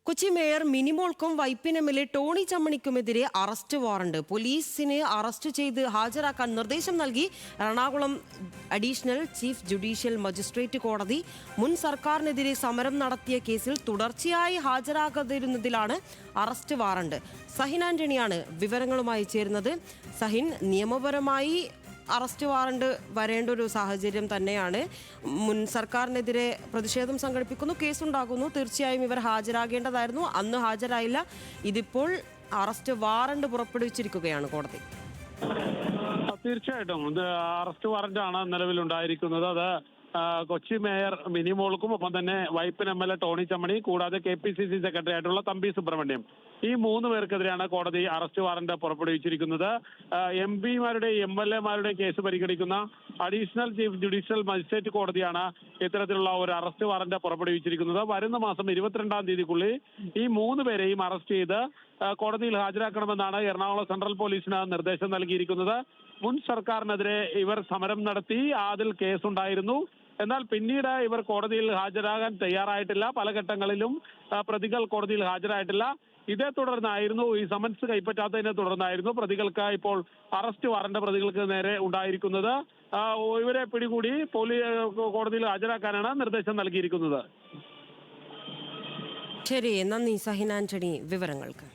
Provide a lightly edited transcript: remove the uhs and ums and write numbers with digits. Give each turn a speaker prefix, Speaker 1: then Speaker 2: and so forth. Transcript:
Speaker 1: Kochi mayor മിനിമോൾക്കും Vypin MLA Tony ചമ്മണിക്കുമെതിരെ arrest warrant. പോലീസിനെ അറസ്റ്റ് ചെയ്ത് ഹാജരാക്കാൻ നിർദ്ദേശം നൽകി Ernakulam additional chief judicial magistrate കോടതി. മുൻ സർക്കാരിനെതിരെ സമരം നടത്തിയ കേസിൽ തുടർച്ചയായി ഹാജരാകാതിരുന്നതിലാണ് അറസ്റ്റ് വാറണ്ട്. സഹിൻ ആന്റണിയാണ് വിവരങ്ങളുമായി ചേരുന്നത്. സഹിൻ, നിയമപരമായി അറസ്റ്റ് വാറണ്ട് വരേണ്ട ഒരു സാഹചര്യം തന്നെയാണ്. മുൻ സർക്കാരിനെതിരെ പ്രതിഷേധം സംഘടിപ്പിക്കുന്നു, കേസുണ്ടാകുന്നു. തീർച്ചയായും ഇവർ ഹാജരാകേണ്ടതായിരുന്നു, അന്ന് ഹാജരായില്ല. ഇതിപ്പോൾ അറസ്റ്റ് വാറണ്ട് പുറപ്പെടുവിച്ചിരിക്കുകയാണ് കോടതി.
Speaker 2: തീർച്ചയായിട്ടും ഇത് അറസ്റ്റ് വാറന്റാണ് നിലവിലുണ്ടായിരിക്കുന്നത്. അത് കൊച്ചി മേയർ മിനിമോൾക്കും ഒപ്പം തന്നെ വൈപ്പിൻ എം.എൽ.എ ടോണി ചമ്മണി, കൂടാതെ KPCC സെക്രട്ടറി ആയിട്ടുള്ള തമ്പി സുബ്രഹ്മണ്യം, ഈ 3 പേർക്കെതിരെയാണ് കോടതി അറസ്റ്റ് വാറന്റ് പുറപ്പെടുവിച്ചിരിക്കുന്നത്. MP-മാരുടെയും MLA-മാരുടെയും കേസ് പരിഗണിക്കുന്ന അഡീഷണൽ ചീഫ് ജുഡീഷ്യൽ മജിസ്ട്രേറ്റ് കോടതിയാണ് ഇത്തരത്തിലുള്ള ഒരു അറസ്റ്റ് വാറന്റ് പുറപ്പെടുവിച്ചിരിക്കുന്നത്. വരുന്ന മാസം 22-ാം തീയതിക്കുള്ളിൽ ഈ 3 പേരെയും അറസ്റ്റ് ചെയ്ത് കോടതിയിൽ ഹാജരാക്കണമെന്നാണ് എറണാകുളം സെൻട്രൽ പോലീസിന് നിർദ്ദേശം നൽകിയിരിക്കുന്നത്. മുൻ സർക്കാരിനെതിരെ ഇവർ സമരം നടത്തി, അതിൽ കേസുണ്ടായിരുന്നു. എന്നാൽ പിന്നീട് ഇവർ കോടതിയിൽ ഹാജരാകാൻ തയ്യാറായിട്ടില്ല. പല ഘട്ടങ്ങളിലും പ്രതികൾ കോടതിയിൽ ഹാജരായിട്ടില്ല. ഇതേ തുടർന്നായിരുന്നു, ഈ സമൻസ് കൈപ്പറ്റാത്തതിനെ തുടർന്നായിരുന്നു പ്രതികൾക്ക് ഇപ്പോൾ അറസ്റ്റ് വാറന്റ് പ്രതികൾക്ക് നേരെ ഉണ്ടായിരിക്കുന്നത്. ഇവരെ പിടികൂടി കോടതിയിൽ ഹാജരാക്കാനാണ് നിർദ്ദേശം നൽകിയിരിക്കുന്നത്.
Speaker 1: ശരി, നന്ദി സഹിൻ ആന്റണി വിവരങ്ങൾക്ക്.